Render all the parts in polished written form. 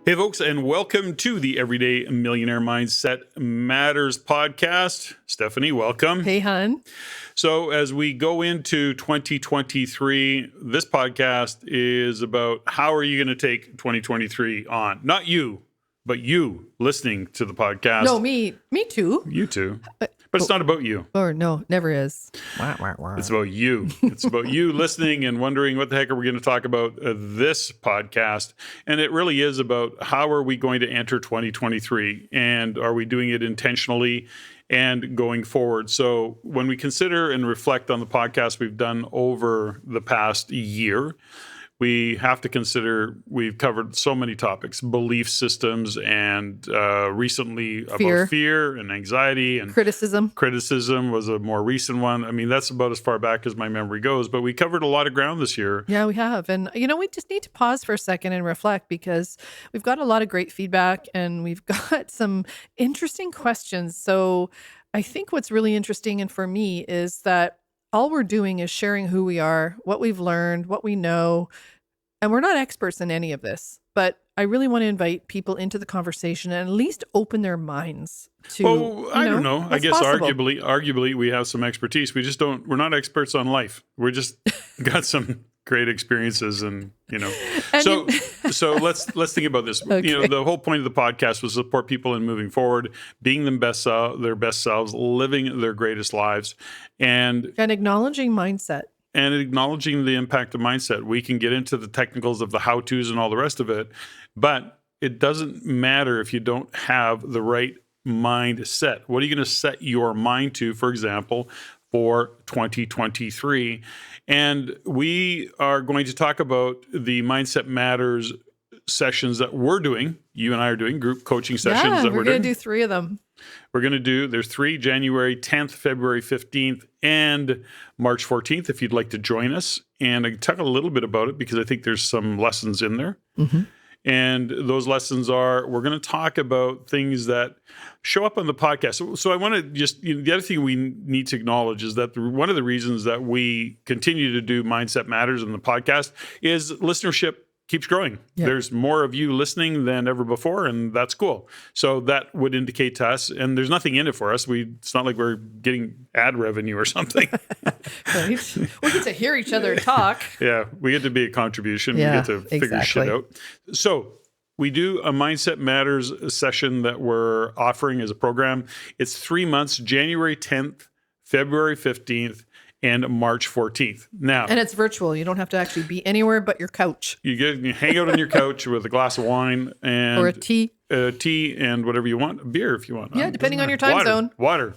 Hey, folks, and welcome to the Everyday Millionaire Mindset Matters podcast. Steffany, welcome. Hey, hon. So, as we go into 2023, this podcast is about how are you going to take 2023 on? Not you, but you listening to the podcast. No, me too. You too. But it's not about you. Or no, never is. It's about you. It's about you listening and wondering what the heck are we going to talk about this podcast. And it really is about how are we going to enter 2023 and are we doing it intentionally and going forward. So when we consider and reflect on the podcast we've done over the past year, we have to consider we've covered so many topics, belief systems, and recently about fear and anxiety and criticism. Criticism was a more recent one. I mean, that's about as far back as my memory goes, but we covered a lot of ground this year. Yeah, we have. And, we just need to pause for a second and reflect because we've got a lot of great feedback and we've got some interesting questions. So I think what's really interesting and for me is that all we're doing is sharing who we are, what we've learned, what we know. And we're not experts in any of this, but I really want to invite people into the conversation and at least open their minds to, I don't know. I guess possible. arguably we have some expertise. We're not experts on life. We're just got some great experiences and so let's think about this. Okay. The whole point of the podcast was to support people in moving forward, being their best selves, living their greatest lives, and acknowledging mindset. And acknowledging the impact of mindset. We can get into the technicals of the how-tos and all the rest of it, but it doesn't matter if you don't have the right mindset. What are you going to set your mind to, for example, for 2023? And we are going to talk about the Mindset Matters sessions that we're doing. You and I are doing group coaching sessions that we're going doing. To do 3 of them. We're going to do, there's 3, January 10th, February 15th, and March 14th, if you'd like to join us. And I can talk a little bit about it because I think there's some lessons in there. Mm-hmm. And those lessons are, we're going to talk about things that show up on the podcast. So I want to just, the other thing we need to acknowledge is that one of the reasons that we continue to do Mindset Matters in the podcast is listenership keeps growing. Yeah. There's more of you listening than ever before, and that's cool. So that would indicate to us, and there's nothing in it for us. It's not like we're getting ad revenue or something. Right. We get to hear each other talk. Yeah, we get to be a contribution. Yeah, we get to figure shit out. So we do a Mindset Matters session that we're offering as a program. It's 3 months, January 10th, February 15th, and March 14th. Now, and it's virtual. You don't have to actually be anywhere but your couch. You hang out on your couch with a glass of wine and or a tea and whatever you want, a beer if you want. Yeah, depending on your time zone. Water.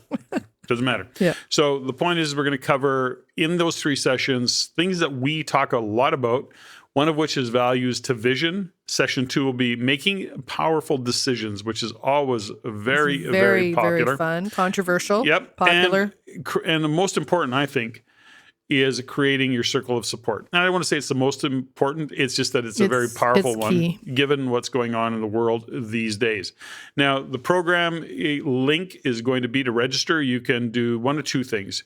Doesn't matter. Yeah. So the point is we're going to cover in those 3 sessions things that we talk a lot about, one of which is values to vision. Session 2 will be making powerful decisions, which is always very, very popular. Very fun, controversial, yep. popular. And the most important, I think, is creating your circle of support. Now, I don't want to say it's the most important. It's just that it's a very powerful one, key. Given what's going on in the world these days. Now, the program link is going to be to register. You can do one of 2 things.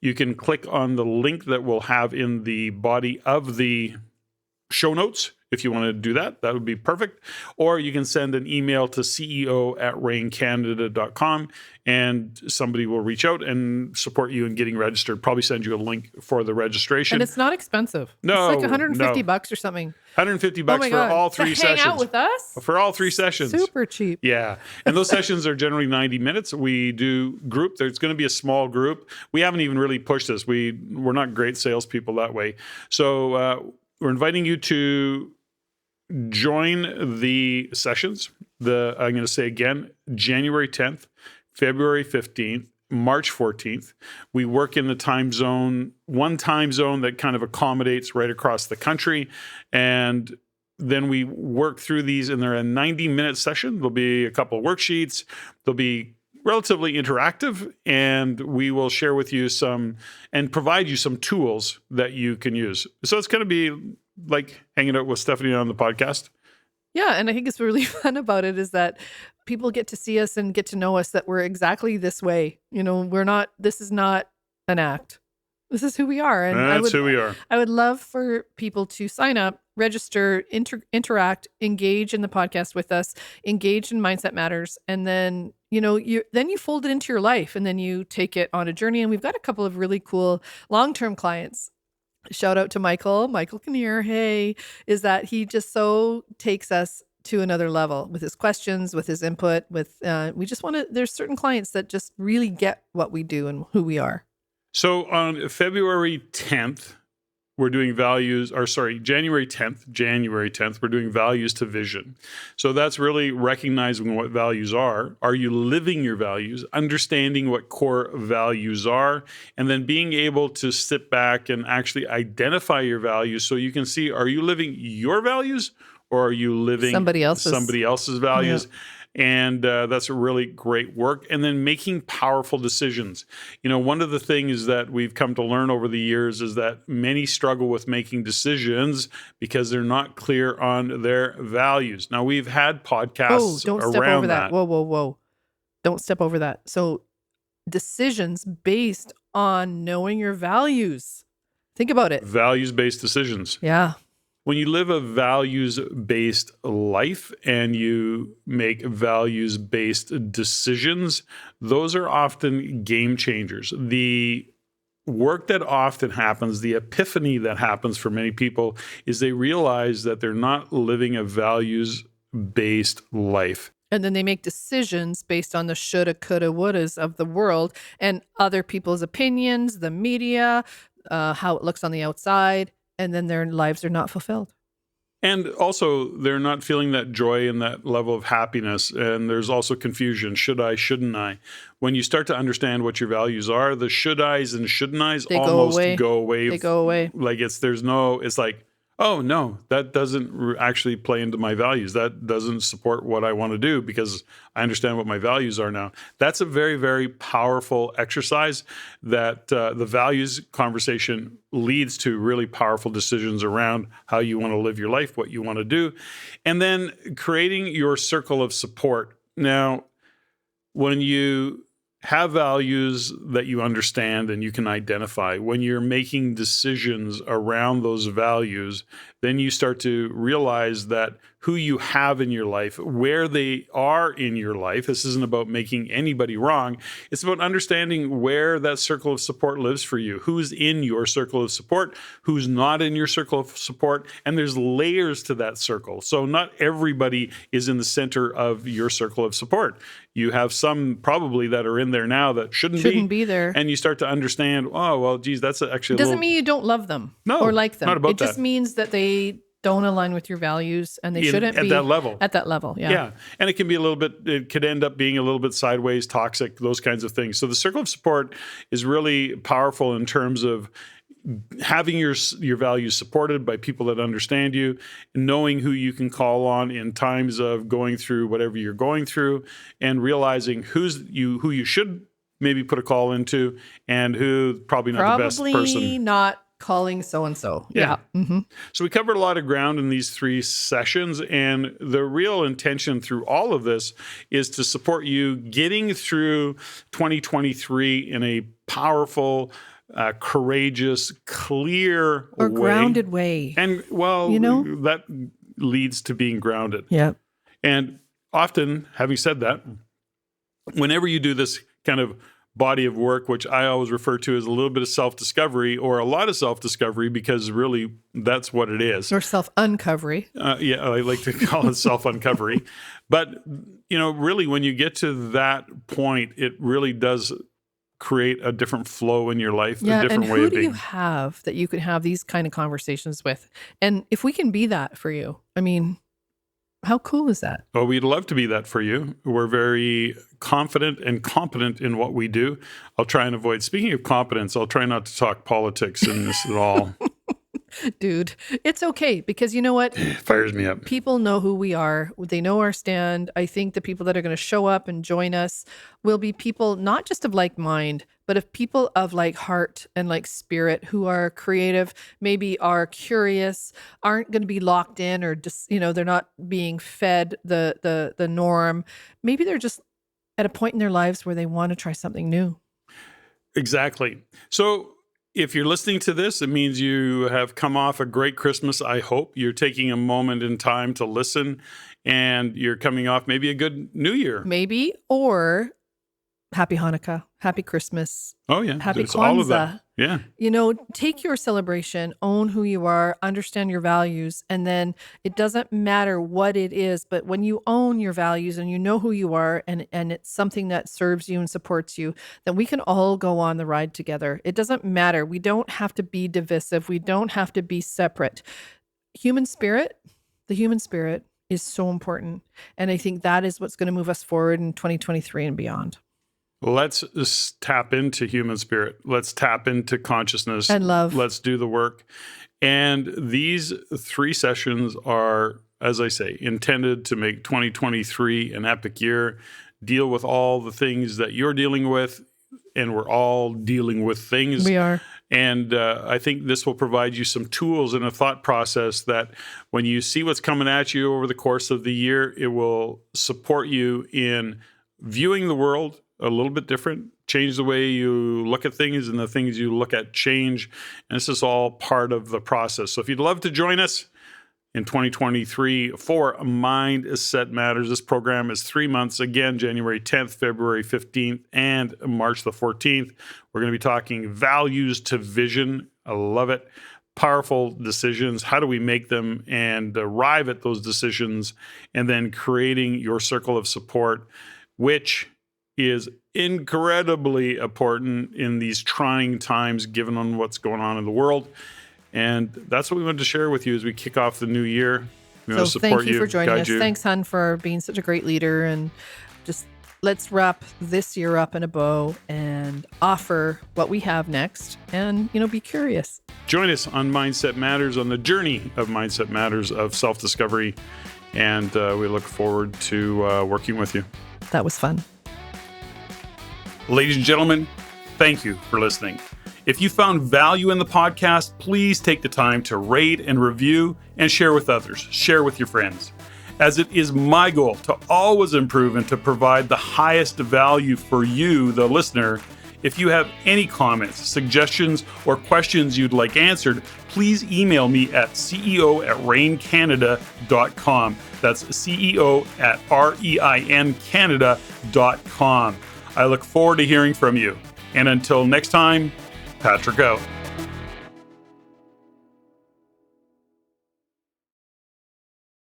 You can click on the link that we'll have in the body of the show notes. If you want to do that, that would be perfect. Or you can send an email to ceo@raincanada.com and somebody will reach out and support you in getting registered. Probably send you a link for the registration. And it's not expensive. No. It's like $150 or something. $150 for all 3 sessions. Hang out with us? For all 3 sessions. Super cheap. Yeah. And those sessions are generally 90 minutes. We do group. There's going to be a small group. We haven't even really pushed this. We're not great salespeople that way. So we're inviting you to join the sessions. I'm going to say again, January 10th, February 15th, March 14th. We work in the one time zone that kind of accommodates right across the country. And then we work through these, and they're a 90-minute session. There'll be a couple of worksheets. They'll be relatively interactive, and we will share with you and provide you some tools that you can use. So it's going to be like hanging out with Steffany on the podcast. Yeah, and I think it's really fun about it is that people get to see us and get to know us, that we're exactly this way. This is not an act. This is who we are. And That's who we are. I would love for people to sign up, register, interact, engage in the podcast with us, engage in Mindset Matters, and then you fold it into your life, and then you take it on a journey. And we've got a couple of really cool long-term clients. Shout out to Michael Kinnear. Hey, is that he just so takes us to another level with his questions, with his input, we just want to, there's certain clients that just really get what we do and who we are. So on February 10th, we're doing January 10th, we're doing values to vision. So that's really recognizing what values are. Are you living your values, understanding what core values are, and then being able to sit back and actually identify your values so you can see, are you living your values or are you living somebody else's values? Yeah. And that's a really great work. And then making powerful decisions. One of the things that we've come to learn over the years is that many struggle with making decisions because they're not clear on their values. Now, we've had podcasts don't around step over that. Whoa. Don't step over that. So decisions based on knowing your values. Think about it. Values-based decisions. Yeah. When you live a values-based life and you make values-based decisions, those are often game changers. The work that often happens, the epiphany that happens for many people, is they realize that they're not living a values-based life. And then they make decisions based on the shoulda, coulda, wouldas of the world and other people's opinions, the media, how it looks on the outside. And then their lives are not fulfilled. And also, they're not feeling that joy and that level of happiness. And there's also confusion. Should I, shouldn't I? When you start to understand what your values are, the should I's and shouldn't I's almost go away. They go away. Like it's like, oh, no, that doesn't actually play into my values. That doesn't support what I want to do because I understand what my values are now. That's a very, very powerful exercise that the values conversation leads to really powerful decisions around how you want to live your life, what you want to do, and then creating your circle of support. Now, when you have values that you understand and you can identify, when you're making decisions around those values, then you start to realize that who you have in your life, where they are in your life. This isn't about making anybody wrong. It's about understanding where that circle of support lives for you, who's in your circle of support, who's not in your circle of support. And there's layers to that circle. So not everybody is in the center of your circle of support. You have some probably that are in there now that shouldn't be there. And you start to understand, oh, well, geez, that's actually doesn't mean you don't love them or like them. Not about it just means that they don't align with your values and they shouldn't be at that level. At that level, yeah. Yeah. And it can be it could end up being a little bit sideways, toxic, those kinds of things. So the circle of support is really powerful in terms of having your values supported by people that understand you, knowing who you can call on in times of going through whatever you're going through, and realizing who you should maybe put a call into and who probably not the best person. Probably not calling so-and-so. Yeah. Mm-hmm. So we covered a lot of ground in these 3 sessions, and the real intention through all of this is to support you getting through 2023 in a powerful, courageous, clear or way. Grounded way. And that leads to being grounded. Yeah. And often, having said that, whenever you do this kind of body of work, which I always refer to as a little bit of self-discovery or a lot of self-discovery, because really that's what it is. Or self-uncovery. Yeah, I like to call it self-uncovery. But, really when you get to that point, it really does create a different flow in your life, a different way of being. Who do you have that you can have these kind of conversations with? And if we can be that for you, I mean, how cool is that? Well, we'd love to be that for you. We're very confident and competent in what we do. I'll try and avoid, speaking of competence, I'll try not to talk politics in this at all. Dude, it's okay because you know what? It fires me up. People know who we are. They know our stand. I think the people that are going to show up and join us will be people not just of like mind, but of people of like heart and like spirit who are creative, maybe are curious, aren't going to be locked in or just, they're not being fed the norm. Maybe they're just at a point in their lives where they want to try something new. Exactly. So, if you're listening to this, it means you have come off a great Christmas. I hope you're taking a moment in time to listen, and you're coming off maybe a good New Year. Maybe, or Happy Hanukkah, Happy Christmas, Oh, yeah. Happy It's all of that. Kwanzaa. Yeah. You know, take your celebration, own who you are, understand your values, and then it doesn't matter what it is, but when you own your values and you know who you are, and it's something that serves you and supports you, then we can all go on the ride together. It doesn't matter. We don't have to be divisive. We don't have to be separate. The human spirit is so important. And I think that is what's going to move us forward in 2023 and beyond. Let's just tap into human spirit. Let's tap into consciousness. And love. Let's do the work. And these 3 sessions are, as I say, intended to make 2023 an epic year, deal with all the things that you're dealing with, and we're all dealing with things. We are. And I think this will provide you some tools and a thought process that when you see what's coming at you over the course of the year, it will support you in viewing the world a little bit different, change the way you look at things, and the things you look at change. And this is all part of the process. So if you'd love to join us in 2023 for Mindset Matters, this program is 3 months, again, January 10th, February 15th, and March the 14th. We're going to be talking values to vision. I love it. Powerful decisions. How do we make them and arrive at those decisions? And then creating your circle of support, which is incredibly important in these trying times, given on what's going on in the world. And that's what we wanted to share with you as we kick off the new year. We want to support thank you for joining us. you. Thanks, Hun, for being such a great leader. And just let's wrap this year up in a bow and offer what we have next and, be curious. Join us on Mindset Matters, on the journey of Mindset Matters of self-discovery. And we look forward to working with you. That was fun. Ladies and gentlemen, thank you for listening. If you found value in the podcast, please take the time to rate and review and share with others. Share with your friends. As it is my goal to always improve and to provide the highest value for you, the listener. If you have any comments, suggestions, or questions you'd like answered, please email me at ceo@reincanada.com. That's ceo@reincanada.com. I look forward to hearing from you. And until next time, Patrick out.